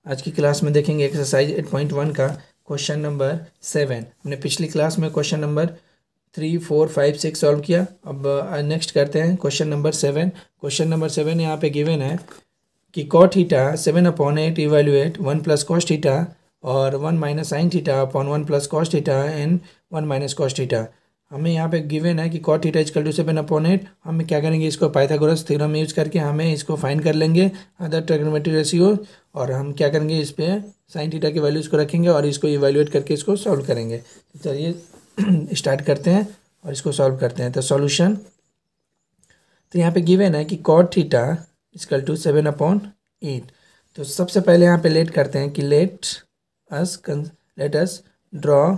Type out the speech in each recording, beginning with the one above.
आज की क्लास में देखेंगे एक्सरसाइज 8.1 का क्वेश्चन नंबर 7। हमने पिछली क्लास में क्वेश्चन नंबर 3, 4, 5, 6 सॉल्व किया। अब नेक्स्ट करते हैं क्वेश्चन नंबर 7। क्वेश्चन नंबर 7 यहाँ पे गिवन है कि cot theta 7/8 evaluate 1 plus cos theta और 1 minus sine theta upon 1 plus cos theta and 1 minus cos theta. हमें यहाँ पे गिवन है कि कॉट थीटा इजकल टू 7/8। हम क्या करेंगे, इसको पाइथागोरस थ्योरम यूज करके हमें इसको फाइंड कर लेंगे अदर ट्रिग्नोमेट्री रेशियो, और हम क्या करेंगे, इस पे साइन थीटा की वैल्यूज़ को रखेंगे और इसको इवेल्युएट करके इसको सॉल्व करेंगे। तो चलिए स्टार्ट करते हैं और इसको सॉल्व करते हैं। तो सॉल्यूशन, तो यहाँ पे गिवन है कि कॉट थीटा इजकल टू 7/8। तो सबसे पहले यहाँ पे लेट करते हैं कि let us draw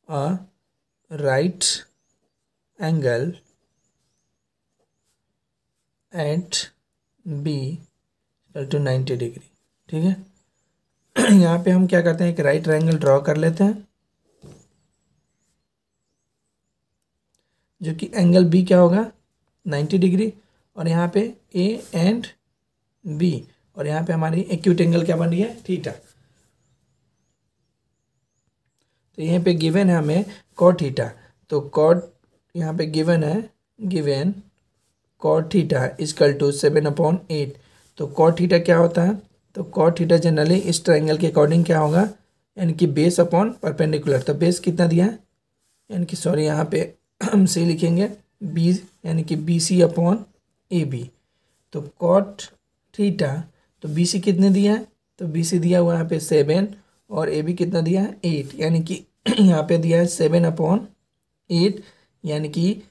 a right angle at B equal to 90 degree. ठीक है, यहाँ पे हम क्या करते हैं, एक राइट एंगल ड्रॉ कर लेते हैं, जो कि एंगल बी क्या होगा 90 डिग्री, और यहाँ पे ए एंड बी, और यहाँ पे हमारी एक्यूट एंगल क्या बन रही है, थीटा। तो यहाँ पे गिवन है हमें कॉट थीटा, तो कॉट यहाँ पे गिवन है, given cot theta is equal to 7/8। तो कॉट थीटा क्या होता है, तो कॉट थीटा जनरली इस ट्रायंगल के अकॉर्डिंग क्या होगा, यानी कि बेस अपॉन परपेंडिकुलर। तो बेस कितना दिया है, यानी कि सॉरी यहाँ पे हम सी लिखेंगे बी, यानी कि B C upon A B. तो कॉट थीटा, तो बी सी कितने दिया है, तो बी सी दिया हुआ यहाँ पे 7 और ए बी कितना दिया है 8, यानी कि यहाँ पे दिया है 7/8, यानी कि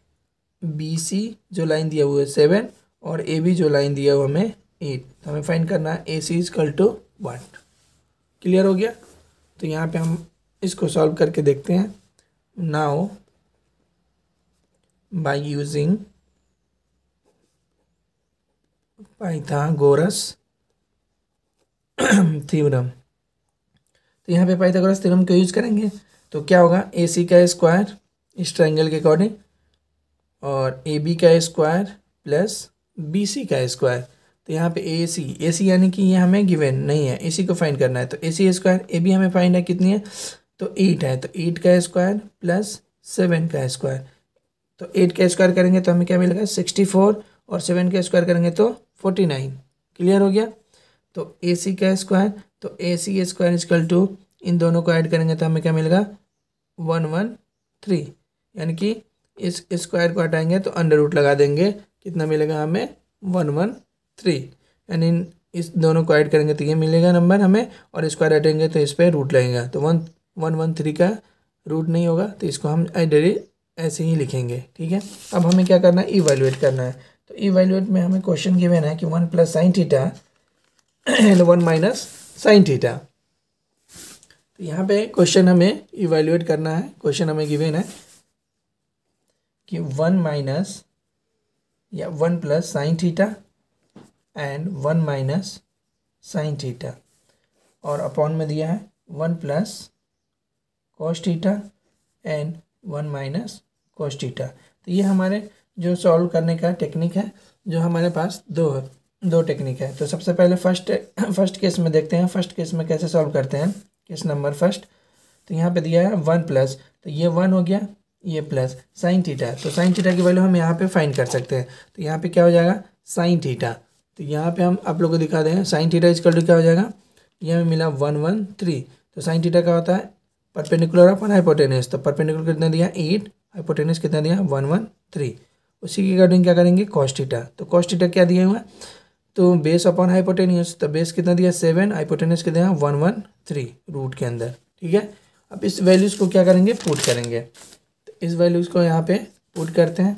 बी सी जो लाइन दिया हुआ है 7 और ए बी जो लाइन दिया हुआ हमें 8। तो हमें फाइंड करना है A C is equal to 1। Clear हो गया। तो यहाँ पे हम इसको सॉल्व करके देखते हैं। Now by using Pythagoras theorem, तो यहाँ पे पाइथागोरस थ्योरम को यूज करेंगे तो क्या होगा, ए सी का स्क्वायर इस ट्रायंगल के अकॉर्डिंग और ए बी का स्क्वायर प्लस बी सी का स्क्वायर। तो यहाँ पे ए सी यानी कि ये हमें गिवन नहीं है, इसी को फाइंड करना है। तो ए सी स्क्वायर, ए बी हमें फाइंड है कितनी है, तो 8 है, तो 8 का स्क्वायर प्लस 7 का स्क्वायर। तो 8 का स्क्वायर करेंगे तो हमें क्या मिलेगा 64, और 7 का स्क्वायर करेंगे तो 49। क्लियर हो गया। तो ए सी का स्क्वायर, तो ए सी स्क्वायर इजकल टू, इन दोनों को ऐड करेंगे तो हमें क्या मिलेगा 113, यानी कि इस स्क्वायर को हटाएंगे तो अंडर रूट लगा देंगे, कितना मिलेगा हमें 113, यानी इस दोनों को ऐड करेंगे तो ये मिलेगा नंबर हमें, और स्क्वायर हटेंगे तो इस पर रूट लगेगा, तो 113 का रूट नहीं होगा, तो इसको हम आइडियली ऐसे ही लिखेंगे। ठीक है, अब हमें क्या करना है, इवैल्यूएट करना है। तो इवैल्यूएट में हमें क्वेश्चन गिवन है कि 1 plus sine theta and 1 minus sine theta. तो यहाँ पे क्वेश्चन हमें इवैल्यूएट करना है। क्वेश्चन हमें गिवन है कि 1 माइनस या 1 plus sine theta and 1 minus sine theta, और अपॉन में दिया है 1 plus cos theta and 1 minus cos theta. तो ये हमारे जो सॉल्व करने का टेक्निक है, जो हमारे पास दो टेक्निक है। तो सबसे पहले फर्स्ट केस में देखते हैं, फर्स्ट केस में कैसे सॉल्व करते हैं। केस नंबर फर्स्ट, तो यहाँ पे दिया है 1 प्लस, तो ये 1 हो गया, ये प्लस साइन थीटा, तो साइन थीटा की वैल्यू हम यहाँ पे फाइंड कर सकते हैं। तो यहाँ पे क्या हो जाएगा साइन थीटा, तो यहाँ पे हम आप लोगों को दिखा दें, साइन थीटा इजकल टू क्या हो जाएगा, ये हमें मिला 113। तो साइन थीटा क्या होता है, परपेंडिकुलर अपन हाइपोटेनस, तो परपेंडिकुलर कितना दिया 8, हाइपोटेनस कितना दिया 113। उसी के अकॉर्डिंग क्या करेंगे कॉस थीटा, तो कॉस थीटा क्या दिया हुआ है, तो बेस अपॉन हाइपोटेनियस, तो बेस कितना दिया 7, हाइपोटेनस कितना दिया 113 रूट के अंदर। ठीक है, अब इस वैल्यूज़ को क्या करेंगे, पुट करेंगे। तो इस वैल्यूज़ को यहाँ पे पुट करते हैं,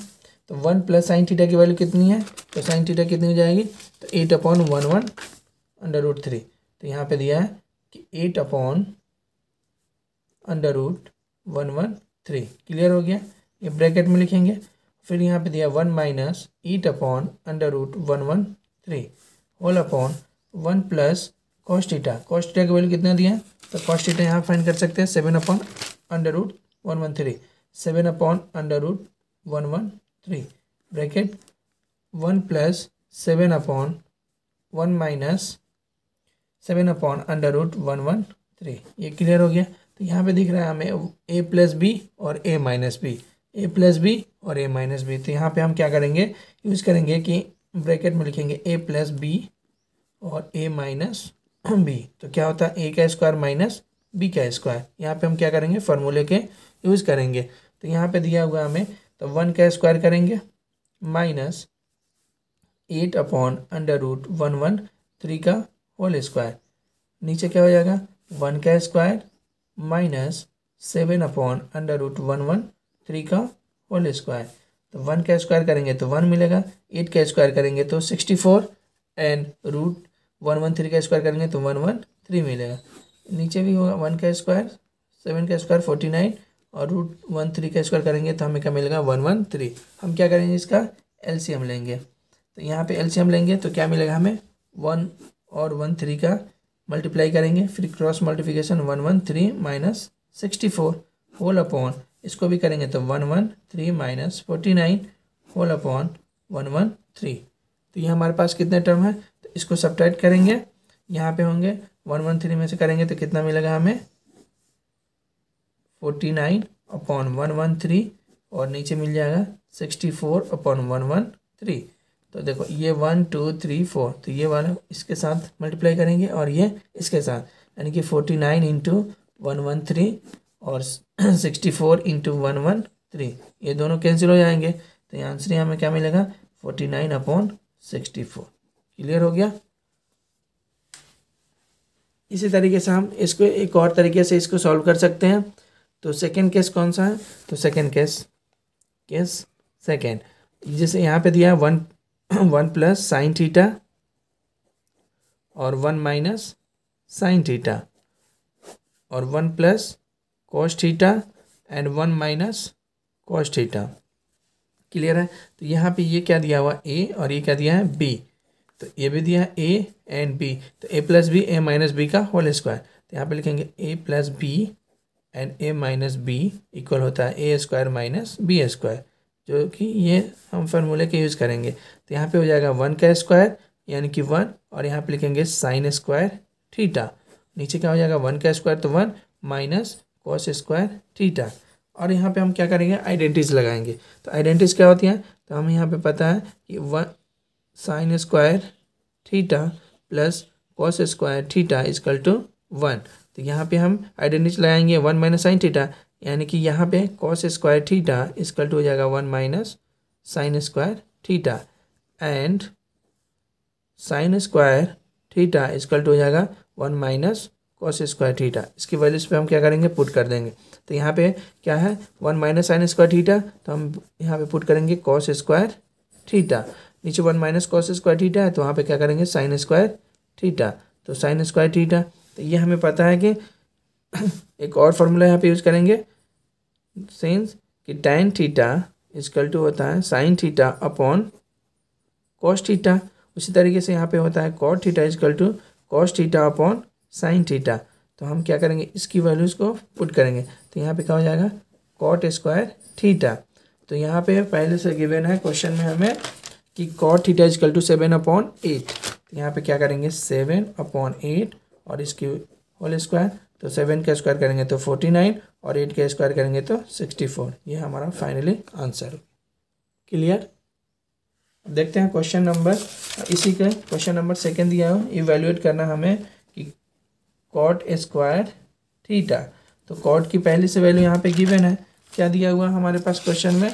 तो 1 प्लस साइन थीटा की वैल्यू कितनी है, तो साइन थीटा कितनी हो जाएगी, तो 8/11 अंडर रूट 3। तो यहाँ पे दिया है कि 8/113। क्लियर हो गया, ये ब्रैकेट में लिखेंगे। फिर यहाँ पे दिया 1 minus 8/113 whole upon 1 plus cos theta. Cos theta की वैल्यू कितना दिया है, तो कॉस थीटा यहाँ फाइंड कर सकते हैं 7/113, 7/113 ब्रैकेट 1 प्लस 7/1 माइनस 7/√113। ये क्लियर हो गया। तो यहाँ पे दिख रहा है हमें a प्लस बी और a minus b, a plus b और a माइनस बी। तो यहाँ पे हम क्या करेंगे, यूज़ करेंगे कि ब्रैकेट में लिखेंगे a प्लस बी और a माइनस बी। तो क्या होता है, a का स्क्वायर माइनस b का स्क्वायर। यहाँ पे हम क्या करेंगे, फार्मूले के यूज़ करेंगे। तो यहाँ पे दिया हुआ हमें, तो 1 का स्क्वायर करेंगे माइनस 8/√113 का होल स्क्वायर। नीचे क्या हो जाएगा, 1 का स्क्वायर माइनस 7/√113 का होल स्क्वायर। तो 1 का स्क्वायर करेंगे तो 1 मिलेगा, 8 का स्क्वायर करेंगे तो 64 एंड √113 का स्क्वायर करेंगे तो 113 मिलेगा। नीचे भी होगा 1 का स्क्वायर, 7 का स्क्वायर 49 और √113 का स्क्वायर करेंगे तो हमें क्या मिलेगा, 113। हम क्या करेंगे, इसका एलसीएम लेंगे। तो यहाँ पे एलसीएम लेंगे तो क्या मिलेगा हमें, 1 और 13 का मल्टीप्लाई करेंगे, फिर cross multiplication 113 minus 64 whole upon, इसको भी करेंगे तो 113 माइनस 49 होल अपॉन 113। तो ये हमारे पास कितने टर्म है, तो इसको सब्ट्रैक्ट करेंगे। यहाँ पे होंगे 113 में से करेंगे तो कितना मिलेगा हमें, 49/113 और नीचे मिल जाएगा 64/113। तो देखो ये 1 2 3 4, तो ये वाला इसके साथ मल्टीप्लाई करेंगे और ये इसके साथ, यानी कि 49 इंटू 113 और 64 इंटू 113, ये दोनों कैंसिल हो जाएंगे। तो ये आंसर हमें क्या मिलेगा, 49/64। क्लियर हो गया। इसी तरीके से हम इसको एक और तरीके से इसको सॉल्व कर सकते हैं। तो सेकेंड केस कौन सा है, तो सेकेंड केस सेकेंड, जैसे यहाँ पे दिया है 1 प्लस साइन थीटा और 1 माइनस साइन थीटा और 1 plus cos theta and 1 minus cos theta. Clear है। तो यहाँ पे ये क्या दिया हुआ, ए, और ये क्या दिया है, बी। तो ये भी दिया है ए एंड बी, तो A plus B A minus B का होल स्क्वायर। तो यहाँ पे लिखेंगे A plus B and A minus B equal होता है A square minus B square, जो कि ये हम फार्मूले के यूज़ करेंगे। तो यहाँ पे हो जाएगा 1 का स्क्वायर यानी कि 1, और यहाँ पे लिखेंगे साइन स्क्वायर थीटा। नीचे क्या हो जाएगा, 1 का स्क्वायर तो 1 माइनस कॉस स्क्वायर थीटा। और यहाँ पे हम क्या करेंगे, आइडेंटिटीज लगाएंगे। तो आइडेंटिटीज क्या होती हैं, तो हमें यहाँ पे पता है कि 1 sine square theta plus cos square theta is equal to 1। तो यहाँ पे हम आइडेंटिटी लगाएंगे 1 माइनस साइन थीटा, यानी कि यहाँ पे cos square theta is equal to हो जाएगा 1 minus sine square theta, and sine square theta is equal to हो जाएगा 1 माइनस कॉस स्क्वायर थीटा। इसकी वैल्यूज पे हम क्या करेंगे, पुट कर देंगे। तो यहाँ पे क्या है, 1 माइनस साइन स्क्वायर थीटा, तो हम यहाँ पे पुट करेंगे कॉस स्क्वायर थीटा। नीचे 1 माइनस कॉस स्क्वायर थीटा है, तो वहाँ पे क्या करेंगे, साइन स्क्वायर थीटा। तो साइन स्क्वायर थीटा, तो ये हमें पता है कि एक और फार्मूला यहाँ पे यूज़ करेंगे, सिंस कि tan थीटा इजकल टू होता है sine theta upon cos theta. उसी तरीके से यहाँ पे होता है cot theta is equal to cos theta upon sine theta. तो हम क्या करेंगे, इसकी वैल्यूज़ को पुट करेंगे। तो यहाँ पे क्या हो जाएगा, कॉट स्क्वायर थीटा। तो यहाँ पे पहले से गिवन है क्वेश्चन में हमें कि कॉट थीटा इजकल टू 7/8। तो यहाँ पे क्या करेंगे, 7/8 और इसकी होल स्क्वायर। तो 7 का स्क्वायर करेंगे तो 49 और 8 का स्क्वायर करेंगे तो 64। ये हमारा फाइनली आंसर। क्लियर। देखते हैं क्वेश्चन नंबर, इसी का क्वेश्चन नंबर सेकेंड दिया हो, इवेल्युएट करना हमें कि कॉट स्क्वायर थीटा। तो कॉट की पहली से वैल्यू यहाँ पे गिवन है, क्या दिया हुआ हमारे पास क्वेश्चन में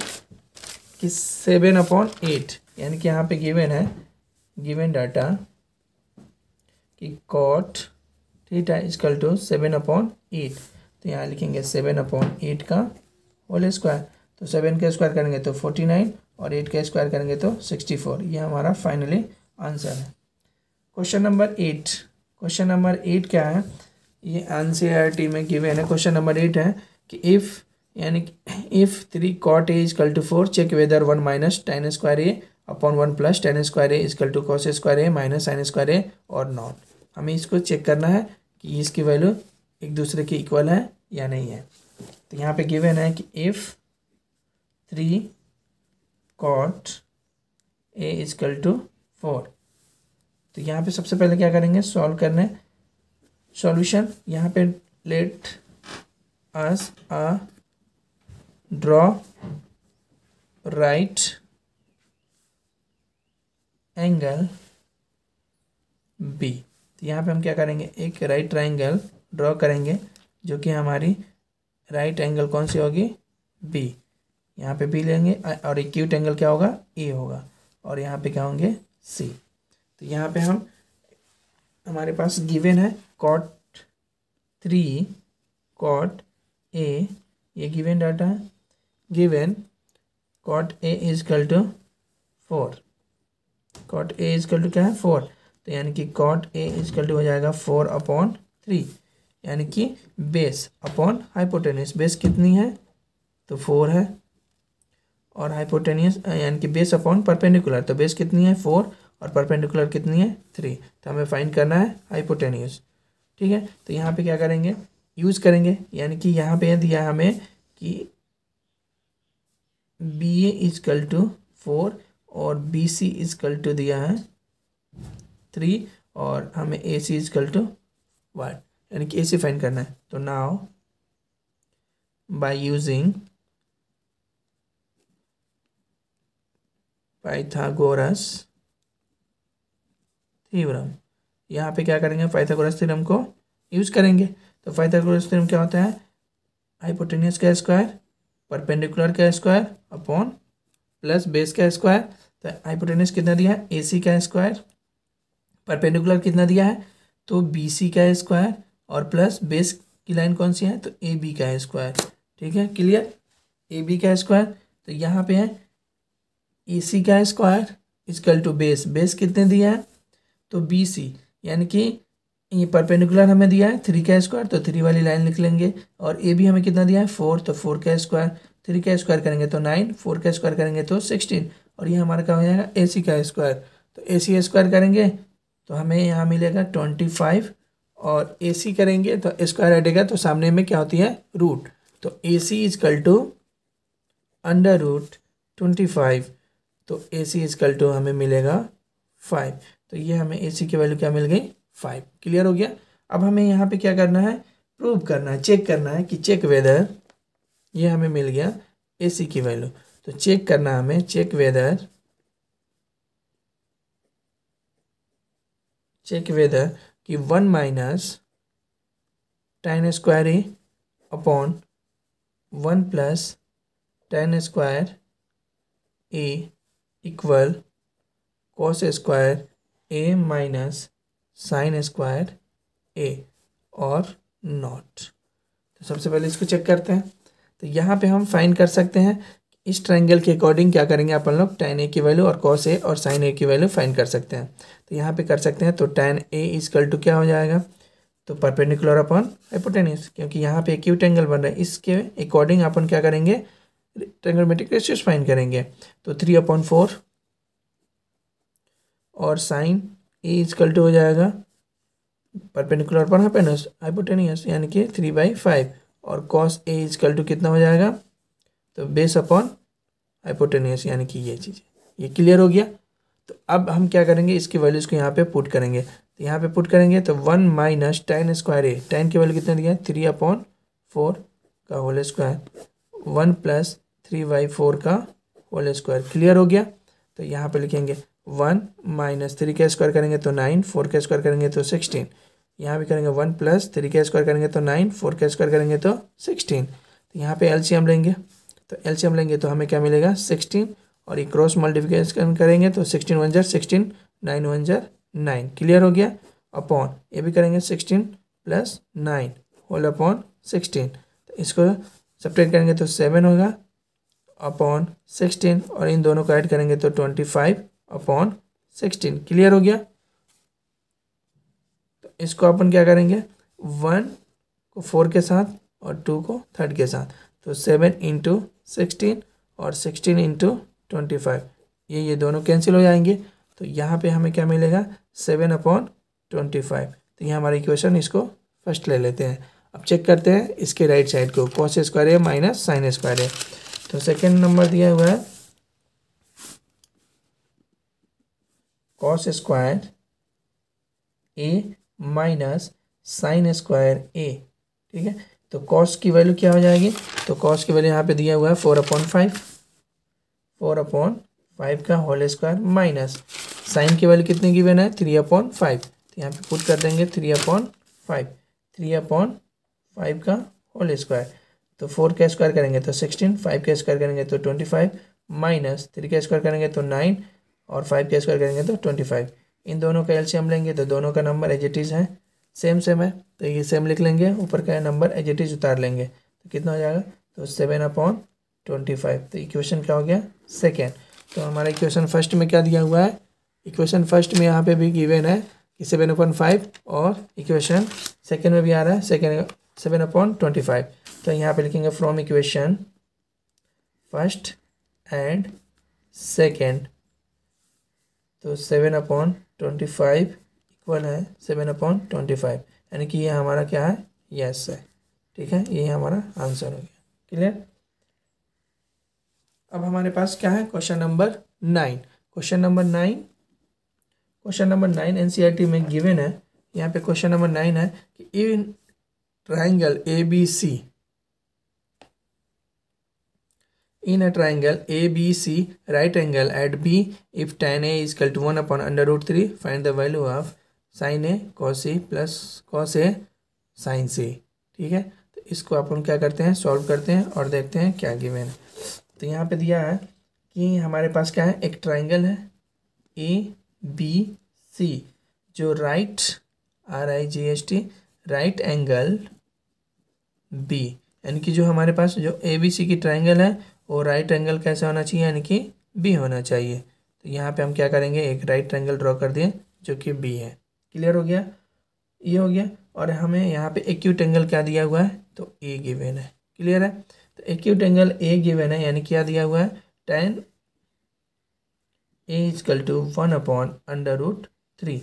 कि 7/8, यानी कि यहाँ पे गिवन है, गिवन डाटा कि कॉट थीटा इजकल टू 7/8। तो यहाँ लिखेंगे 7/8 का होल स्क्वायर। तो 7 का स्क्वायर करेंगे तो 49 और 8 का स्क्वायर करेंगे तो 64। ये हमारा फाइनली आंसर है। क्वेश्चन नंबर 8, क्वेश्चन नंबर 8 क्या है, ये NCERT में गिवन है। क्वेश्चन नंबर 8 है कि इफ़, यानी कि if 3 cot A is equal to 4 check whether 1 minus tan square A upon 1 plus tan square A is equal to cos square A minus sine square A और नॉट। हमें इसको check करना है कि इसकी वैल्यू एक दूसरे के इक्वल है या नहीं है। तो यहाँ पे गिवन है कि if 3 cot A is equal to 4। तो यहाँ पे सबसे पहले क्या करेंगे, सॉल्व करने सॉल्यूशन यहाँ पे let us a draw right angle B. तो यहाँ पे हम क्या करेंगे, एक राइट ट्राइंगल ड्रॉ करेंगे जो कि हमारी राइट एंगल कौन सी होगी, बी। यहाँ पे बी लेंगे और एक्यूट एंगल क्या होगा, ए होगा, और यहाँ पे क्या होंगे, सी। तो यहाँ पे हमारे पास गिवन है cot 3 cot ए, ये गिवन डाटा है। Given cot A is equal to 4, cot A is equal to क्या है, 4। तो यानी कि cot A is equal to हो जाएगा 4/3, यानी कि बेस अपॉन हाइपोटेन्यूस। बेस कितनी है, तो 4 है, और हाइपोटेन्यूस यानी कि बेस अपॉन परपेंडिकुलर, तो बेस कितनी है 4 और परपेंडिकुलर कितनी है 3। तो हमें फाइंड करना है हाइपोटेन्यूस। ठीक है, तो यहाँ पे क्या करेंगे, यूज़ करेंगे, यानी कि यहाँ पे दिया हमें कि बी ए इजकल टू 4 और बी सी इजकल टू दिया है 3, और हमें ए सी इजकल टू 1, यानी कि ए सी फाइंड करना है। तो now by using Pythagoras theorem, यहाँ पे क्या करेंगे, पाइथागोरस थ्योरम को यूज़ करेंगे। तो पाइथागोरस थ्योरम क्या होता है, हाइपोटेन्यूस का स्क्वायर परपेंडिकुलर का स्क्वायर अपॉन प्लस बेस का स्क्वायर। तो हाइपोटेन्यूस कितना दिया है, ए सी का स्क्वायर, परपेंडिकुलर कितना दिया है, तो बी सी का स्क्वायर, और प्लस बेस की लाइन कौन सी है, तो ए बी का स्क्वायर। ठीक है, क्लियर, ए बी का स्क्वायर। तो यहाँ पे है ए सी का square is equal to base, base कितने दिया है, तो बी सी, यानी कि ये परपेंडिकुलर हमें दिया है 3 का स्क्वायर, तो 3 वाली लाइन लिख लेंगे, और ए भी हमें कितना दिया है 4, तो 4 का स्क्वायर, 3 का स्क्वायर करेंगे तो 9, 4 का स्क्वायर करेंगे तो 16, और ये हमारा क्या हो जाएगा ए सी का स्क्वायर। तो ए सी स्क्वायर करेंगे तो हमें यहाँ मिलेगा 25, और ए सी करेंगे तो स्क्वायर हटेगा तो सामने में क्या होती है, रूट। तो ए सी इजकल टू अंडर रूट 25, तो ए सी इजकल टू हमें मिलेगा 5। तो ये हमें ए सी की वैल्यू क्या मिल गई, 5। क्लियर हो गया। अब हमें यहाँ पे क्या करना है, प्रूव करना है, चेक करना है कि चेक वेदर, ये हमें मिल गया ए सी की वैल्यू। तो चेक करना है हमें, चेक वेदर कि 1 माइनस tan स्क्वायर ए अपॉन 1 प्लस tan स्क्वायर ए इक्वल कॉस स्क्वायर ए माइनस साइन स्क्वायर ए और नॉट। तो सबसे पहले इसको चेक करते हैं। तो यहाँ पे हम फाइंड कर सकते हैं, इस ट्रायंगल के अकॉर्डिंग क्या करेंगे अपन लोग, tan ए की वैल्यू और cos ए और sin ए की वैल्यू फाइंड कर सकते हैं। तो यहाँ पे कर सकते हैं, तो tan ए इजकल टू क्या हो जाएगा, तो परपेंडिकुलर अपॉन हाइपोटेन्यूस, क्योंकि यहाँ पे एक्यूट एंगल बन रहा है, इसके अकॉर्डिंग अपन क्या करेंगे, ट्रायंगोमेट्रिक रेशियोज फाइंड करेंगे। तो 3/4 और साइन ए इजकल टू हो जाएगा परपेंडिकुलर पर हाइपोटेन्यूस यानी कि 3/5, और cos ए इजकल टू कितना हो जाएगा, तो बेस अपॉन हाइपोटेन्यूस यानी कि ये चीज़। ये क्लियर हो गया। तो अब हम क्या करेंगे, इसकी वैल्यूज़ को यहाँ पे पुट करेंगे। तो यहाँ पे पुट करेंगे तो 1 माइनस tan स्क्वायर ए, tan की वैल्यू कितना दिया है 3/4 का होल स्क्वायर, 1 प्लस 3/4 का होल स्क्वायर। क्लियर हो गया। तो यहाँ पे लिखेंगे 1 माइनस 3 का स्क्वायर करेंगे तो 9, 4 का स्क्वायर करेंगे तो 16। यहाँ भी करेंगे 1 प्लस 3 का स्क्वायर करेंगे तो 9, 4 का स्क्वायर करेंगे तो 16। तो यहाँ पे एलसीएम लेंगे, तो एलसीएम लेंगे तो हमें क्या मिलेगा 16, और ये क्रॉस मल्टीप्लिकेशन करेंगे तो 16 1 जार 16, 9 1 जार 9। क्लियर हो गया। अपॉन ये भी करेंगे 16 प्लस 9 होल अपॉन 16। तो इसको सब्ट्रैक्ट करेंगे तो 7 होगा अपॉन 16, और इन दोनों को ऐड करेंगे तो 25/16। क्लियर हो गया। तो इसको अपन क्या करेंगे, 1 को 4 के साथ और 2 को 3 के साथ, तो 7 × 16 और 16 × 25, ये दोनों कैंसिल हो जाएंगे। तो यहाँ पे हमें क्या मिलेगा 7/25। तो ये हमारा इक्वेशन, इसको फर्स्ट ले लेते हैं। अब चेक करते हैं इसके राइट साइड को, cos स्क्वायर है माइनस साइन स्क्वायर है। तो सेकेंड नंबर दिया हुआ है cos स्क्वायर ए माइनस साइन स्क्वायर ए। ठीक है, तो कॉस की वैल्यू क्या हो जाएगी, तो कॉस की वैल्यू यहाँ पे दिया हुआ है 4/5, 4/5 का होल स्क्वायर माइनस साइन की वैल्यू कितनी गिवन है 3/5, तो यहाँ पे पुट कर देंगे 3/5, 3/5 का होल स्क्वायर, तो 4 का स्क्वायर करेंगे तो 16, 5 का स्क्वायर करेंगे तो 25, माइनस 3 का स्क्वायर करेंगे तो 9 और 5 का स्क्वायर करेंगे तो 25। इन दोनों का एलसीएम लेंगे तो दोनों का नंबर एज इट इज़ है, सेम सेम है, तो ये सेम लिख लेंगे, ऊपर का नंबर एज इट इज़ उतार लेंगे, तो कितना हो जाएगा, तो 7/25। तो इक्वेशन क्या हो गया, सेकेंड। तो हमारा इक्वेशन फर्स्ट में क्या दिया हुआ है, इक्वेशन फर्स्ट में यहाँ पे भी गिवन है कि 7/5, और इक्वेशन सेकेंड में भी आ रहा है सेकेंड 7/25। तो यहाँ पे लिखेंगे from equation first and second, तो 7/25 इक्वल है 7/25, यानी कि ये हमारा क्या है, यस है। ठीक है, ये हमारा आंसर हो गया। क्लियर। अब हमारे पास क्या है, question number 9। Question number 9 NCERT में गिवन है। यहाँ पे क्वेश्चन नंबर 9 है कि in triangle ABC, in a triangle ABC right angle at B, if tan A is equal to 1/√3, find the value of sin A cos A plus cos A sin C। ठीक है, तो इसको अपन क्या करते हैं, solve करते हैं और देखते हैं क्या गिवन है। तो यहाँ पे दिया है कि हमारे पास क्या है, एक ट्राइंगल है ABC जो right RIGHT right angle B, यानी कि जो हमारे पास जो ABC की ट्राइंगल है वो राइट एंगल कैसा होना चाहिए, यानी कि B होना चाहिए। तो यहाँ पे हम क्या करेंगे, एक राइट ट्राइंगल ड्रॉ कर दिए जो कि B है। क्लियर हो गया, ये हो गया। और हमें यहाँ पे एक्यूट एंगल क्या दिया हुआ है, तो A गिवन है। क्लियर है, तो एक्यूट एंगल A गिवन है, यानी क्या दिया हुआ है, tan A इक्वल टू 1/√3,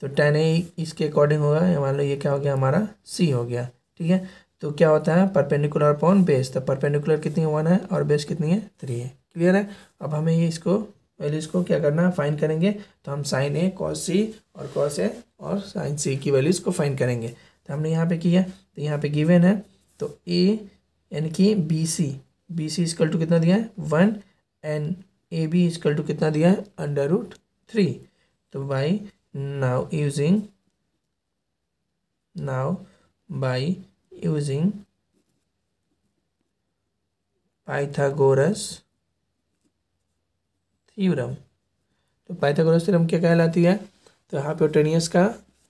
तो tan A इसके अकॉर्डिंग होगा, मान लो ये क्या हो गया, हमारा C हो गया। ठीक है, तो क्या होता है, परपेंडिकुलर अपॉन बेस, तो परपेंडिकुलर कितनी है 1 है और बेस कितनी है 3 है। क्लियर है। अब हमें ये इसको पहले इसको क्या करना है, फाइंड करेंगे। तो हम साइन A cos C और cos A और साइन C की वैल्यूज को फाइंड करेंगे। तो हमने यहाँ पे किया, तो यहाँ पे गिवन है, तो A यानी कि BC इक्वल टू कितना दिया है 1, एंड AB इक्वल टू कितना दिया है √3। तो by now using Pythagoras theorem. तो पाइथागोरस थ्योरम क्या कहलाती है, तो हाइपोटेन्यूस का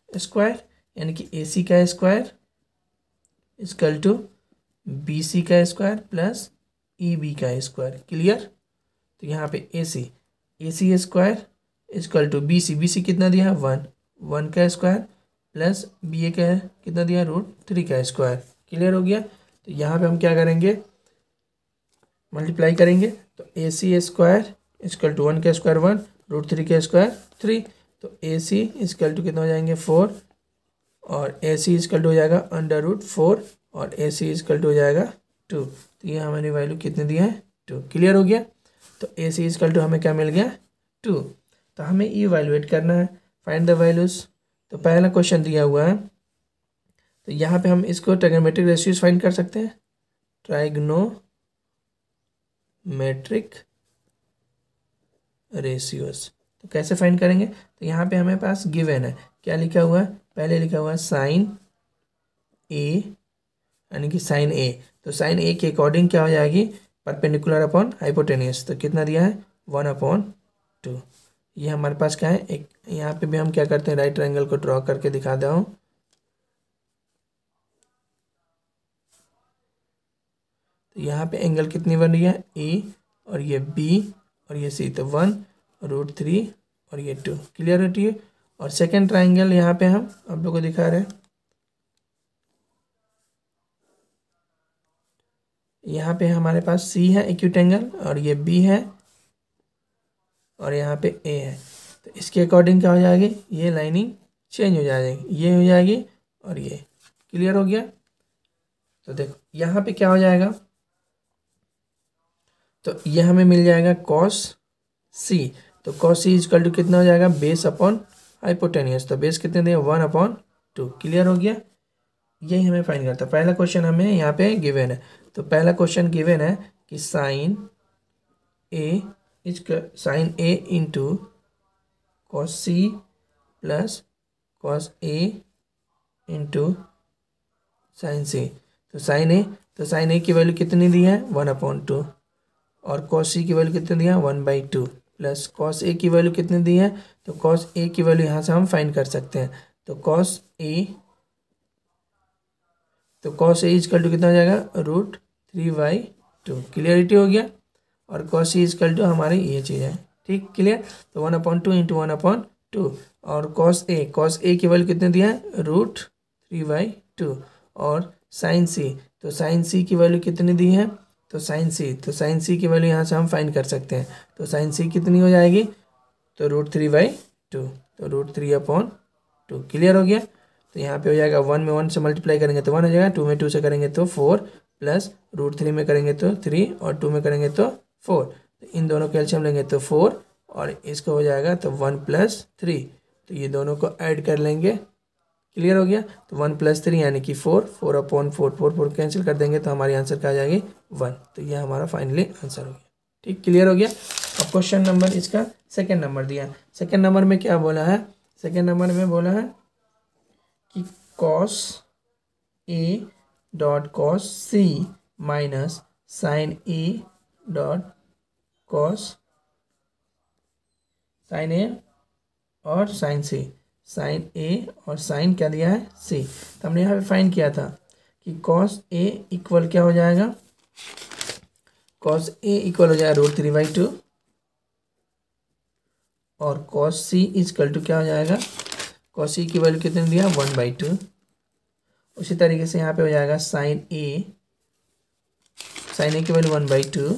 स्क्वायर यानी कि AC का स्क्वायर इक्वल टू BC का स्क्वायर प्लस EB का स्क्वायर। क्लियर। तो यहाँ पे AC square equal to BC कितना दिया है 1 का स्क्वायर प्लस BA का कितना दिया √3 का स्क्वायर। क्लियर हो गया। तो यहाँ पे हम क्या करेंगे, मल्टीप्लाई करेंगे, तो AC स्क्वायर इक्वल टू 1 का स्क्वायर 1, √3 का स्क्वायर 3, तो AC इक्वल टू कितना हो जाएंगे 4, और AC इक्वल टू हो जाएगा √4, और AC इक्वल टू हो जाएगा 2। तो ये हमारी वैल्यू कितनी दी है 2। क्लियर हो गया। तो AC इक्वल टू हमें क्या मिल गया 2। तो हमें इवैल्यूएट करना है, फाइंड द वैल्यूज। तो पहला क्वेश्चन दिया हुआ है, तो यहाँ पे हम इसको ट्राइगोनोमेट्रिक रेशियोज फाइंड कर सकते हैं, ट्राइगोनोमेट्रिक रेशियोज। तो कैसे फाइंड करेंगे, तो यहाँ पे हमें पास गिवन है, क्या लिखा हुआ है, पहले लिखा हुआ है साइन A, यानी कि साइन A, तो साइन A के अकॉर्डिंग क्या हो जाएगी, परपेंडिकुलर अपॉन हाइपोटेन्यूस। तो कितना दिया है 1/2। ये हमारे पास क्या है, एक यहाँ पे भी हम क्या करते हैं, राइट ट्रायंगल को ड्रॉ करके दिखा दे हूँ। तो यहाँ पे एंगल कितनी बन रही है A, और ये B और ये C, तो 1√3 और ये 2। क्लियर होती है। और सेकेंड ट्राइंगल यहाँ पे हम आप लोग को दिखा रहे हैं, यहाँ पे हमारे पास C है एक्यूट एंगल, और ये B है, और यहाँ पे A है। तो इसके अकॉर्डिंग क्या हो जाएगी, ये लाइनिंग चेंज हो जाएगी, ये हो जाएगी और ये। क्लियर हो गया। तो देखो यहाँ पे क्या हो जाएगा, तो ये हमें मिल जाएगा cos C। तो cos C इक्वल टू कितना हो जाएगा, बेस अपॉन हाइपोटेन्यूस। तो बेस कितने दिए 1/2। क्लियर हो गया। यही हमें फाइंड करता है। पहला क्वेश्चन हमें यहाँ पे गिवन है, तो पहला क्वेश्चन गिवन है कि sin A into cos C plus cos A into sin C. तो साइन ए की वैल्यू कितनी दी है 1/2, और कॉस सी की वैल्यू कितनी दी है 1/2, प्लस कॉस ए की वैल्यू कितनी दी है, तो कॉस ए की वैल्यू यहाँ से हम फाइंड कर सकते हैं। तो कॉस ए इजकल टू कितना हो जाएगा √3/2। क्लियरिटी हो गया। और कॉस ई इजकल टू हमारी ये चीज़ है, ठीक क्लियर। तो 1/2 इंटू 1/2, और कॉस ए की वैल्यू कितनी दिया है √3/2, और साइन सी, तो साइन सी की वैल्यू कितनी दी है, तो साइन सी की वैल्यू यहाँ से हम फाइंड कर सकते हैं। तो साइन सी कितनी हो जाएगी, तो √3/2, तो √3/2। क्लियर हो गया। तो यहाँ पे हो जाएगा 1 में 1 से मल्टीप्लाई करेंगे तो 1 हो जाएगा, 2 में 2 से करेंगे तो 4, प्लस √3 में करेंगे तो 3, और 2 में करेंगे तो 4। तो इन दोनों का एलसीएम लेंगे तो 4, और इसका हो जाएगा तो 1 + 3। तो ये दोनों को ऐड कर लेंगे। क्लियर हो गया। तो 1 + 3 यानी कि 4, 4/4, 4 कैंसिल कर देंगे तो हमारी आंसर क्या आ जाएगी 1। तो ये हमारा फाइनली आंसर हो गया। ठीक क्लियर हो गया। अब क्वेश्चन नंबर इसका सेकेंड नंबर दिया। सेकेंड नंबर में क्या बोला है, सेकेंड नंबर में बोला है कि cos A dot cos C minus sine A dot cos sine A और साइन C, साइन A और साइन क्या दिया है C। तो हमने यहाँ पे फाइंड किया था कि cos A इक्वल क्या हो जाएगा, cos A इक्वल हो जाएगा √3/2, और cos C इजकल टू क्या हो जाएगा, cos C की वैल्यू कितनी दिया 1/2। उसी तरीके से यहाँ पे हो जाएगा साइन ए की वैल्यू 1/2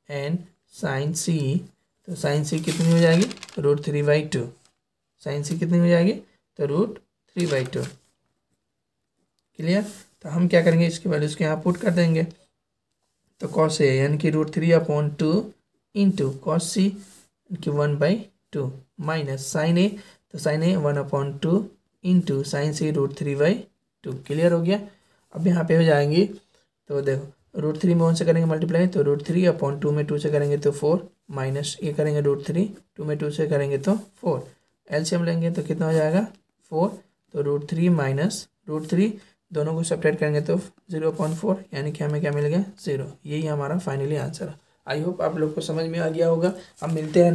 एंड साइन सी, तो साइन सी कितनी हो जाएगी √3/2, साइन सी कितनी हो जाएगी तो √3/2। क्लियर। तो हम क्या करेंगे, इसकी वैल्यूज के यहाँ पुट कर देंगे। तो कॉस ए यानी कि √3/2 इंटू कॉस सी की 1/2 माइनस साइन ए, तो साइन ए 1/2 इंटू साइन सी √3/2। क्लियर हो गया। अब यहाँ पे हो जाएंगी, तो देखो √3 में 1 से करेंगे मल्टीप्लाई, तो √3/2 में 2 से करेंगे तो 4, माइनस ये करेंगे √3, 2 में 2 से करेंगे तो 4, एलसीएम लेंगे तो कितना हो जाएगा 4। तो √3 माइनस √3 दोनों को सब्ट्रैक्ट करेंगे तो 0/4, यानी कि हमें क्या मिल गया 0। यही हमारा फाइनली आंसर है। आई होप आप लोग को समझ में आ गया होगा। अब मिलते हैं